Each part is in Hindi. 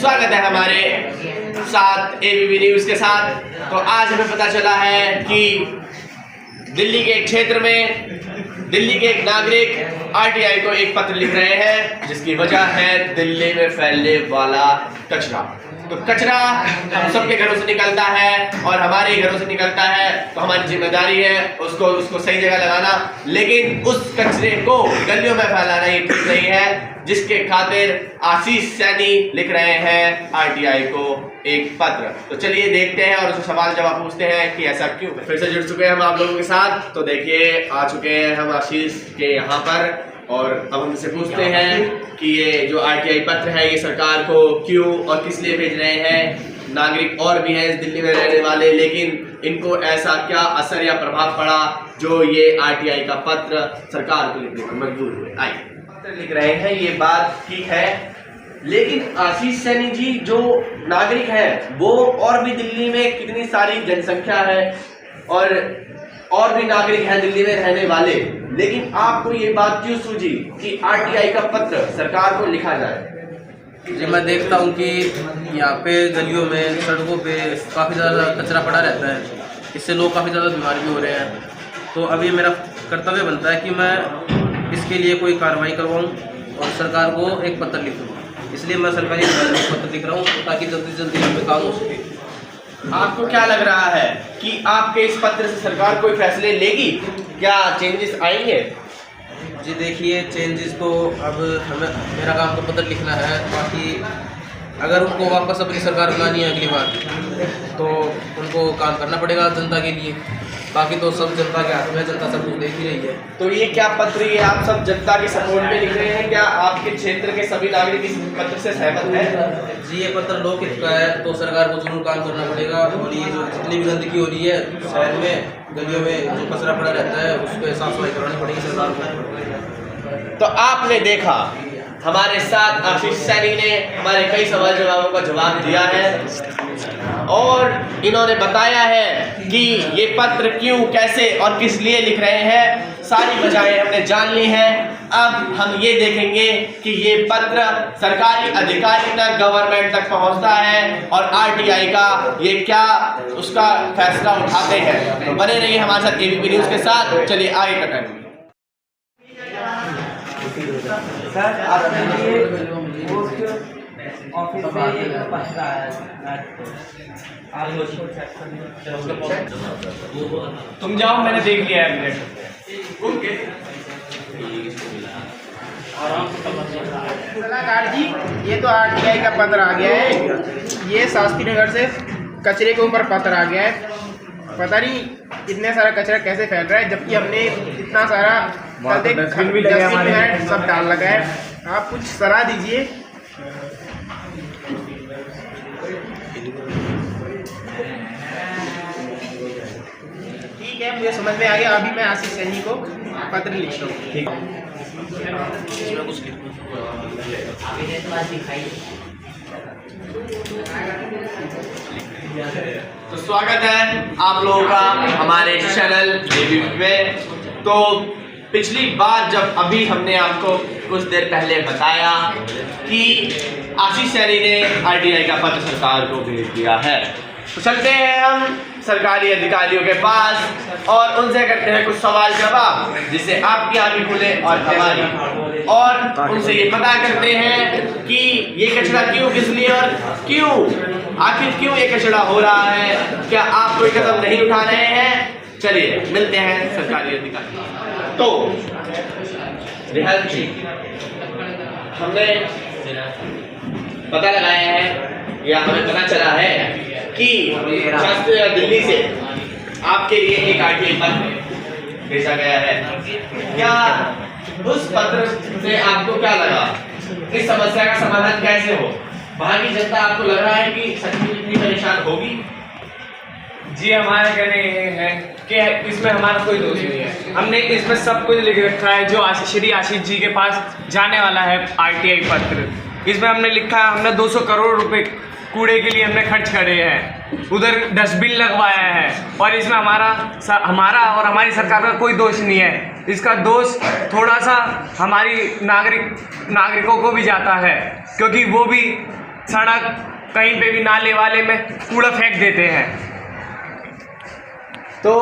स्वागत है हमारे साथ एबीपी न्यूज़ के साथ। तो आज हमें पता चला है कि दिल्ली के एक क्षेत्र में दिल्ली के एक नागरिक आरटीआई को एक पत्र लिख रहे हैं, जिसकी वजह है दिल्ली में फैलने वाला कचरा। तो कचरा हम सबके घरों से निकलता है और हमारे घरों से निकलता है, तो हमारी जिम्मेदारी है उसको सही जगह लगाना। लेकिन उस कचरे को गलियों में फैलाना ये ठीक नहीं है, जिसके खातिर आशीष सैनी लिख रहे हैं आरटीआई को एक पत्र। तो चलिए देखते हैं और उससे सवाल जवाब पूछते हैं कि ऐसा क्यों। फिर से जुड़ चुके हैं हम आप लोगों के साथ। तो देखिए आ चुके हैं हम आशीष के यहाँ पर और अब हम इनसे पूछते हैं कि ये जो आरटीआई पत्र है ये सरकार को क्यों और किस लिए भेज रहे हैं। नागरिक और भी हैं इस दिल्ली में रहने वाले, लेकिन इनको ऐसा क्या असर या प्रभाव पड़ा जो ये आरटीआई का पत्र सरकार को लिखने पर मजबूर हुए। आइए पत्र लिख रहे हैं, ये बात ठीक है, लेकिन आशीष सैनी जी जो नागरिक हैं वो और भी दिल्ली में कितनी सारी जनसंख्या है और भी नागरिक हैं दिल्ली में रहने वाले, लेकिन आपको ये बात क्यों सूझी कि आरटीआई का पत्र सरकार को लिखा जाए। जी मैं देखता हूँ कि यहाँ पे गलियों में सड़कों पे काफ़ी ज़्यादा कचरा पड़ा रहता है, इससे लोग काफ़ी ज़्यादा बीमार भी हो रहे हैं। तो अब ये मेरा कर्तव्य बनता है कि मैं इसके लिए कोई कार्रवाई करवाऊँ और सरकार को एक पत्र लिखूँ। इसलिए मैं सरकारी पत्र लिख रहा हूँ ताकि जल्दी से जल्दी यहाँ पे काम हो सके। आपको क्या लग रहा है कि आपके इस पत्र से सरकार कोई फैसले लेगी, क्या चेंजेस आएंगे? जी देखिए, चेंजेस तो अब हमें मेरा काम तो पत्र लिखना है, बाकी अगर उनको वापस अपनी सरकार बनानी है अगली बार तो उनको काम करना पड़ेगा जनता के लिए। बाकी तो सब जनता के हाथ में, जनता सब कुछ देख ही रही है। तो ये क्या पत्र ये आप सब जनता के सपोर्ट में लिख रहे हैं? क्या आपके क्षेत्र के सभी नागरिक इस पत्र से सहमत हैं? जी ये पत्र लोकहित का है, तो सरकार को जरूर काम करना पड़ेगा। और ये जो जितनी भी गंदगी हो रही है शहर में, गलियों में जो कचरा पड़ा रहता है उसको साफ सफाई करानी पड़ेगी सरकार को। तो आपने देखा हमारे साथ आशीष सैनी ने हमारे कई सवाल जवाबों का जवाब दिया है और इन्होंने बताया है कि ये पत्र क्यों, कैसे और किस लिए लिख रहे हैं। सारी वजहें हमने जान ली हैं। अब हम ये देखेंगे कि ये पत्र सरकारी अधिकारी तक, गवर्नमेंट तक पहुंचता है और आरटीआई का ये क्या उसका फैसला उठाते हैं। तो बने रहिए हमारे साथ एबीपी न्यूज़ के साथ। चलिए आगे का टाइम। सर आपके लिए पोस्ट ऑफिस से एक पत्र आया है, तुम जाओ, मैंने देख लिया है मिनट। सलाहकार जी, ये तो आरटीआई का पत्र आ गया है। ये शास्त्री नगर से कचरे के ऊपर पत्र आ गया है। पता नहीं इतने सारा कचरा कैसे फैल रहा है, जबकि हमने इतना सारा डस्टबिन भी लगा है, सब डाल लगा है। आप कुछ सलाह दीजिए। ठीक है, मुझे समझ में आ गया। अभी मैं आशीष सैनी को पत्र लिखता हूँ। ठीक तो स्वागत है आप लोगों का हमारे चैनल एबीपी में। तो पिछली बार जब अभी हमने आपको कुछ देर पहले बताया कि आशीष सैनी ने आरटीआई का पत्र सरकार को भेज दिया है, तो चलते हैं हम सरकारी अधिकारियों के पास और उनसे करते हैं कुछ सवाल जवाब, जिससे आपकी आंखें खुले और हमारी, और उनसे ये पता करते हैं कि ये कचरा क्यों, किस लिए और क्यों, आखिर क्यों ये कचरा हो रहा है। क्या आप कोई कदम नहीं उठा रहे हैं? चलिए मिलते हैं सरकारी अधिकारी। तो रिहान जी, हमने पता लगाया है या हमें पता चला है कि दिल्ली से आपके लिए एक आरटीआई पत्र भेजा गया है। क्या उस पत्र से आपको क्या लगा, इस समस्या का समाधान कैसे हो? वहाँ की जनता आपको लग रहा है कि सचमुच इतनी परेशान होगी? जी हमारा कहना ये है कि इसमें हमारा कोई दोष नहीं है। हमने इसमें सब कुछ लिख रखा है जो श्री आशीष जी के पास जाने वाला है आरटीआई पत्र। इसमें हमने लिखा है, हमने 200 करोड़ रुपए कूड़े के लिए हमने खर्च करे हैं, उधर डस्टबिन लगवाया है, और इसमें हमारा और हमारी सरकार का कोई दोष नहीं है। इसका दोष थोड़ा सा हमारी नागरिकों को भी जाता है, क्योंकि वो भी सड़क कहीं पे भी नाले वाले में कूड़ा फेंक देते हैं। तो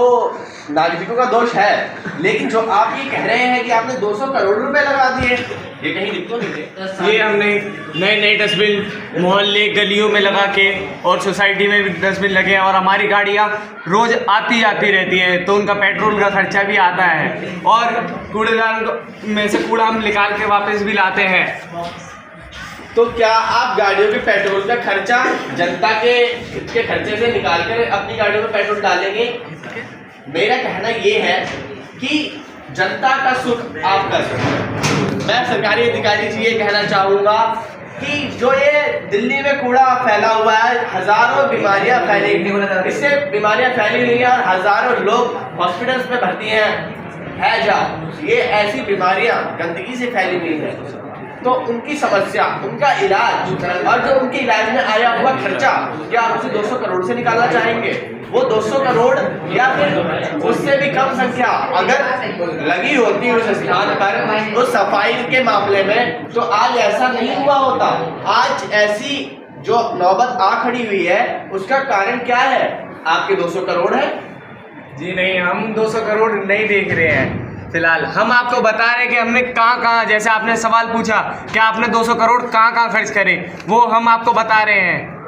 नागरिकों का दोष है, लेकिन जो आप ये कह रहे हैं कि आपने 200 करोड़ रुपए लगा दिए, ये कहीं लिख तो नहीं है? ये हमने नए नए डस्टबिन मोहल्ले गलियों में लगा के और सोसाइटी में भी डस्टबिन लगे हैं, और हमारी गाड़ियाँ रोज़ आती जाती रहती हैं, तो उनका पेट्रोल का खर्चा भी आता है, और कूड़ेदान में से कूड़ा हम निकाल के वापस भी लाते हैं। तो क्या आप गाड़ियों के पेट्रोल का खर्चा जनता के खर्चे से निकाल कर अपनी गाड़ियों में पेट्रोल डालेंगे? मेरा कहना ये है कि जनता का सुख आपका सुख। मैं सरकारी अधिकारी से ये कहना चाहूँगा कि जो ये दिल्ली में कूड़ा फैला हुआ है, हज़ारों बीमारियाँ फैलेंगी, इससे बीमारियाँ फैली हुई हैं और हज़ारों लोग हॉस्पिटल्स में भर्ती हैं। हैजा, ये ऐसी बीमारियाँ गंदगी से फैली हुई हैं, तो उनकी समस्या, उनका इलाज और जो उनके इलाज में आया हुआ खर्चा, क्या आप उसे 200 करोड़ से निकालना चाहेंगे? वो 200 करोड़ या फिर उससे भी कम संख्या अगर लगी होती उस स्थान पर उस सफाई के मामले में, तो आज ऐसा नहीं हुआ होता। आज ऐसी जो नौबत आ खड़ी हुई है, उसका कारण क्या है? आपके 200 करोड़ है? जी नहीं, हम 200 करोड़ नहीं देख रहे हैं फिलहाल। हम आपको बता रहे हैं कि हमने कहाँ, जैसे आपने सवाल पूछा कि आपने 200 करोड़ कहाँ खर्च करे, वो हम आपको बता रहे हैं।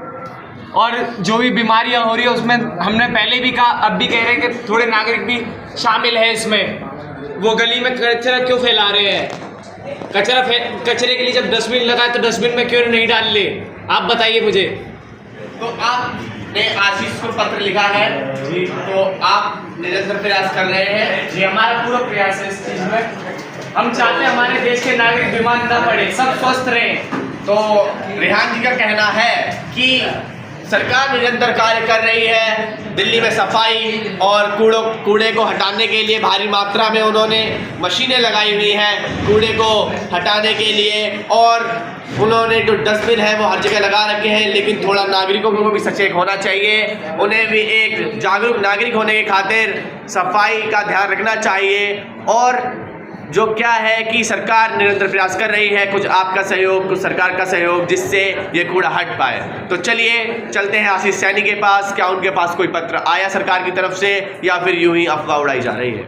और जो भी बीमारियां हो रही है उसमें हमने पहले भी कहा, अब भी कह रहे हैं कि थोड़े नागरिक भी शामिल है इसमें। वो गली में कचरा क्यों फैला रहे हैं? कचरे के लिए जब डस्टबिन लगा तो डस्टबिन में क्यों नहीं डाल ले? आप बताइए मुझे। तो आपने आशीष को पत्र लिखा है जी, तो आप निरंतर प्रयास कर रहे हैं? जी, हमारा पूरा प्रयास है इस चीज़ में। हम चाहते हैं हमारे देश के नागरिक बीमार न पड़े, सब स्वस्थ रहें। तो रेहान जी का कहना है कि सरकार निरंतर कार्य कर रही है। दिल्ली में सफाई और कूड़े को हटाने के लिए भारी मात्रा में उन्होंने मशीनें लगाई हुई हैं कूड़े को हटाने के लिए, और उन्होंने जो डस्टबिन है वो हर जगह लगा रखे हैं। लेकिन थोड़ा नागरिकों को भी सचेत होना चाहिए, उन्हें भी एक जागरूक नागरिक होने के खातिर सफाई का ध्यान रखना चाहिए। और जो क्या है कि सरकार निरंतर प्रयास कर रही है, कुछ आपका सहयोग, कुछ सरकार का सहयोग, जिससे ये कूड़ा हट पाए। तो चलिए चलते हैं आशीष सैनी के पास। क्या उनके पास कोई पत्र आया सरकार की तरफ से, या फिर यूं ही अफवाह उड़ाई जा रही है?